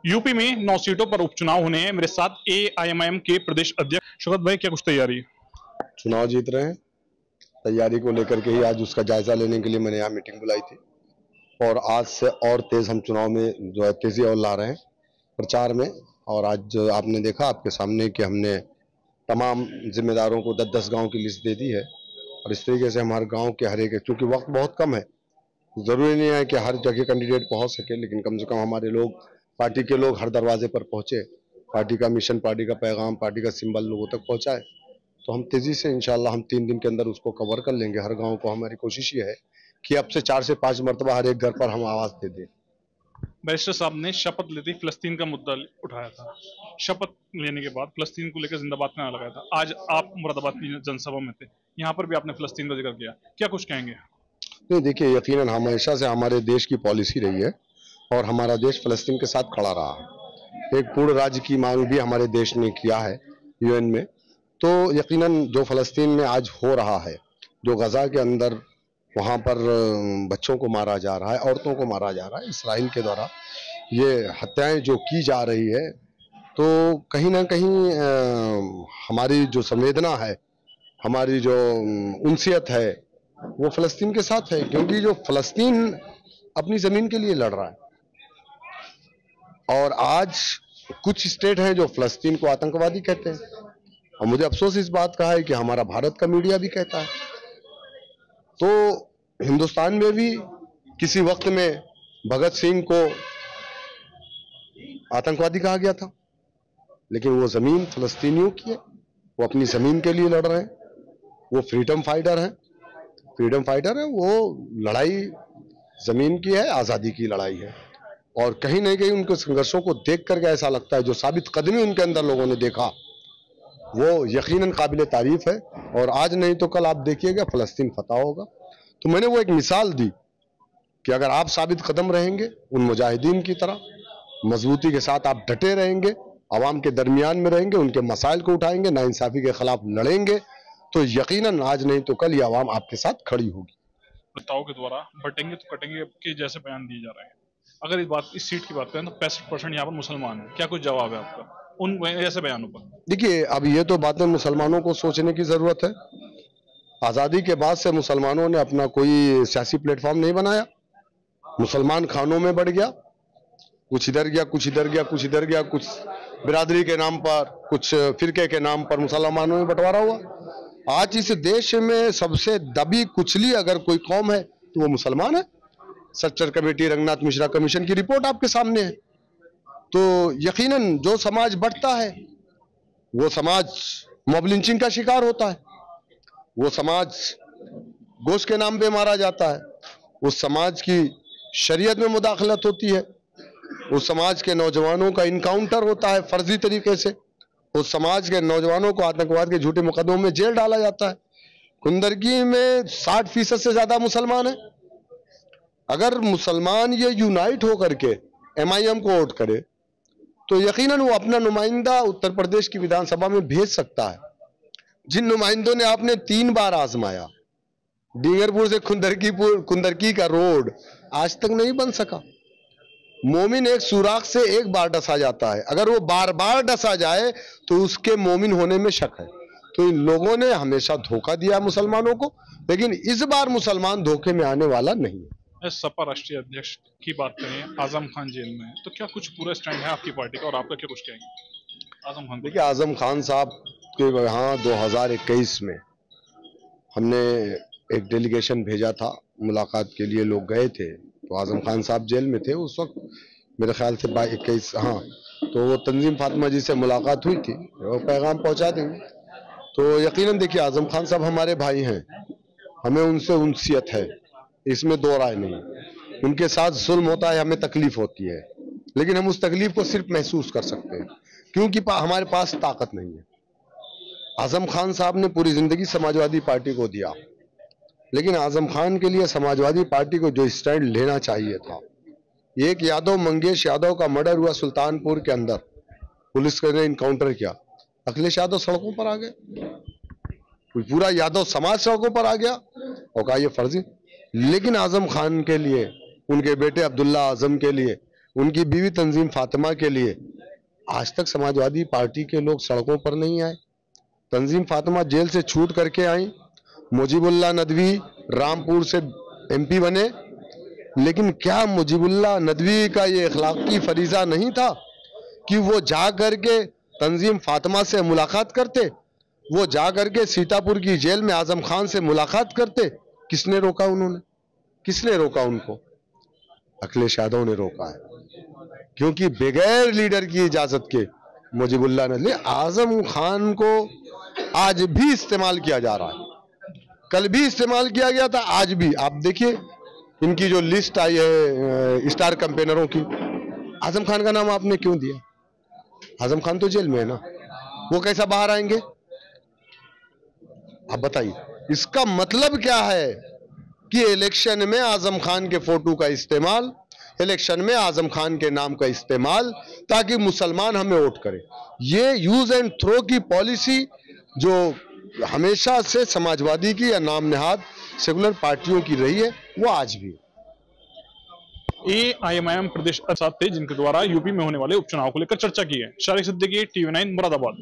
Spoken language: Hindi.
यूपी में 9 सीटों पर उपचुनाव होने हैं। मेरे साथ एआईएमआईएम के प्रदेश अध्यक्ष शौकत भाई, क्या कुछ तैयारी है? चुनाव जीत रहे हैं। तैयारी को लेकर के ही आज उसका जायजा लेने के लिए मैंने यहाँ मीटिंग बुलाई थी और आज से और तेज हम चुनाव में जो है तेजी और ला रहे हैं प्रचार में। और आज जो आपने देखा आपके सामने कि हमने तमाम जिम्मेदारों को 10-10 गांव की लिस्ट दे दी है और इस तरीके से हमारे गांव के हर एक, क्योंकि वक्त बहुत कम है, जरूरी नहीं है कि हर जगह कैंडिडेट पहुंच सके, लेकिन कम से कम हमारे लोग, पार्टी के लोग हर दरवाजे पर पहुंचे, पार्टी का मिशन, पार्टी का पैगाम, पार्टी का सिंबल लोगों तक पहुंचाए। तो हम तेजी से इंशाल्लाह हम 3 दिन के अंदर उसको कवर कर लेंगे। हर गांव को हमारी कोशिश ये है कि अब से 4 से 5 मरतबा हर एक घर पर हम आवाज दे दें। बैरिस्टर साहब ने शपथ लेते ही फिलिस्तीन का मुद्दा उठाया था। शपथ लेने के बाद फिलिस्तीन को लेकर जिंदाबाद का नारा लगाया था। आज आप मुरादाबाद की जनसभा में थे, यहाँ पर भी आपने फिलिस्तीन का जिक्र किया, क्या कुछ कहेंगे? नहीं, देखिए, यकीनन हमेशा से हमारे देश की पॉलिसी रही है और हमारा देश फिलिस्तीन के साथ खड़ा रहा है। एक पूर्ण राज्य की मांग भी हमारे देश ने किया है यूएन में। तो यकीनन जो फिलिस्तीन में आज हो रहा है, जो गजा के अंदर वहां पर बच्चों को मारा जा रहा है, औरतों को मारा जा रहा है, इसराइल के द्वारा ये हत्याएं जो की जा रही है, तो कहीं ना कहीं हमारी जो संवेदना है, हमारी जो उनसियत है, वो फिलिस्तीन के साथ है, क्योंकि जो फिलिस्तीन अपनी जमीन के लिए लड़ रहा है। और आज कुछ स्टेट हैं जो फिलिस्तीन को आतंकवादी कहते हैं और मुझे अफसोस इस बात का है कि हमारा भारत का मीडिया भी कहता है। तो हिंदुस्तान में भी किसी वक्त में भगत सिंह को आतंकवादी कहा गया था, लेकिन वो जमीन फिलिस्तीनियों की है, वो अपनी जमीन के लिए लड़ रहे हैं, वो फ्रीडम फाइटर हैं। फ्रीडम फाइटर है, वो लड़ाई जमीन की है, आजादी की लड़ाई है। और कहीं ना कहीं उनके संघर्षों को देख करके ऐसा लगता है, जो साबित कदमी उनके अंदर लोगों ने देखा, वो यकीनन काबिल तारीफ है। और आज नहीं तो कल आप देखिएगा फिलिस्तीन फतह होगा। तो मैंने वो एक मिसाल दी कि अगर आप साबित कदम रहेंगे, उन मुजाहिदीन की तरह मजबूती के साथ आप डटे रहेंगे, आवाम के दरमियान में रहेंगे, उनके मसाइल को उठाएंगे, नाइंसाफी के खिलाफ लड़ेंगे, तो यकीनन आज नहीं तो कल ये आवाम आपके साथ खड़ी होगी। प्रस्ताव के द्वारा बटेंगे तो कटेंगे के जैसे बयान दिए जा रहे हैं। अगर इस सीट की बात करें तो 65% यहाँ पर मुसलमान है, क्या कुछ जवाब है आपका उन ऐसे बयानों पर? देखिए, अब ये तो बातें मुसलमानों को सोचने की जरूरत है। आजादी के बाद से मुसलमानों ने अपना कोई सियासी प्लेटफॉर्म नहीं बनाया। मुसलमान खानों में बढ़ गया, कुछ इधर गया, कुछ इधर गया, कुछ इधर गया, कुछ बिरादरी के नाम पर, कुछ फिरके के नाम पर मुसलमानों में बंटवारा हुआ। आज इस देश में सबसे दबी कुचली अगर कोई कौम है तो वो मुसलमान है। Structure committee, Ranganath Mishra commission की रिपोर्ट आपके सामने है। तो यकीनन जो समाज बढ़ता है, वो समाज मॉब लिंचिंग का शिकार होता है, वो समाज गोश्त के नाम पे मारा जाता है, उस समाज की शरीयत में मुदाखलत होती है, उस समाज के नौजवानों का इनकाउंटर होता है फर्जी तरीके से, उस समाज के नौजवानों को आतंकवाद के झूठे मुकदमों में जेल डाला जाता है। कुंदरगी में 60% से ज्यादा मुसलमान है। अगर मुसलमान ये यूनाइट होकर के एमआईएम को वोट करे तो यकीनन वो अपना नुमाइंदा उत्तर प्रदेश की विधानसभा में भेज सकता है। जिन नुमाइंदों ने आपने 3 बार आजमाया, डींगरपुर से कुंदरकी का रोड आज तक नहीं बन सका। मोमिन एक सुराख से एक बार डसा जाता है, अगर वो बार बार डसा जाए तो उसके मोमिन होने में शक है। तो इन लोगों ने हमेशा धोखा दिया मुसलमानों को, लेकिन इस बार मुसलमान धोखे में आने वाला नहीं है। सपा राष्ट्रीय अध्यक्ष की बात करें, आजम खान जेल में है, तो क्या कुछ पूरा स्टैंड है आपकी पार्टी का और आपका क्या कुछ कहेंगे आजम खान? देखिए, आजम खान साहब के यहाँ 2021 में हमने एक डेलीगेशन भेजा था, मुलाकात के लिए लोग गए थे, तो आजम खान साहब जेल में थे उस वक्त, मेरे ख्याल से 21, हाँ, तो वो तंजीम फातिमा जी से मुलाकात हुई थी, वो पैगाम पहुंचा देंगे। तो यकीनन देखिए, आजम खान साहब हमारे भाई हैं, हमें उनसे उनसियत है, इसमें दो राय नहीं। उनके साथ जुल्म होता है, हमें तकलीफ होती है, लेकिन हम उस तकलीफ को सिर्फ महसूस कर सकते हैं क्योंकि हमारे पास ताकत नहीं है। आजम खान साहब ने पूरी जिंदगी समाजवादी पार्टी को दिया, लेकिन आजम खान के लिए समाजवादी पार्टी को जो स्टैंड लेना चाहिए था, एक यादव मंगेश यादव का मर्डर हुआ सुल्तानपुर के अंदर, पुलिस ने इनकाउंटर किया, अखिलेश यादव सड़कों पर आ गए, पूरा यादव समाज सड़कों पर आ गया और कहा यह फर्जी। लेकिन आजम खान के लिए, उनके बेटे अब्दुल्ला आजम के लिए उनकी बीवी तंजीम फातिमा के लिए आज तक समाजवादी पार्टी के लोग सड़कों पर नहीं आए। तंजीम फातिमा जेल से छूट करके आई, मुजीबुल्लाह नदवी रामपुर से MP बने, लेकिन क्या मुजीबुल्लाह नदवी का ये अखलाकी फरीजा नहीं था कि वो जा करके तंजीम फातिमा से मुलाकात करते, वो जा करके सीतापुर की जेल में आजम खान से मुलाकात करते? किसने रोका? उन्होंने किसने रोका उनको? अखिलेश यादव ने रोका है, क्योंकि बगैर लीडर की इजाजत के मुजीबुल्लाह नदवी, आजम खान को आज भी इस्तेमाल किया जा रहा है, कल भी इस्तेमाल किया गया था, आज भी। आप देखिए इनकी जो लिस्ट आई है स्टार कैंपेनरों की, आजम खान का नाम आपने क्यों दिया? आजम खान तो जेल में है ना, वो कैसा बाहर आएंगे? आप बताइए, इसका मतलब क्या है कि इलेक्शन में आजम खान के फोटो का इस्तेमाल, इलेक्शन में आजम खान के नाम का इस्तेमाल, ताकि मुसलमान हमें वोट करें। ये यूज एंड थ्रो की पॉलिसी जो हमेशा से समाजवादी की या नाम नेहाद सेकुलर पार्टियों की रही है, वो आज भी। AIMIM प्रदेश थे जिनके द्वारा यूपी में होने वाले उपचुनाव को लेकर चर्चा की है। शारिक सिद्दीकी, TV9 मुरादाबाद।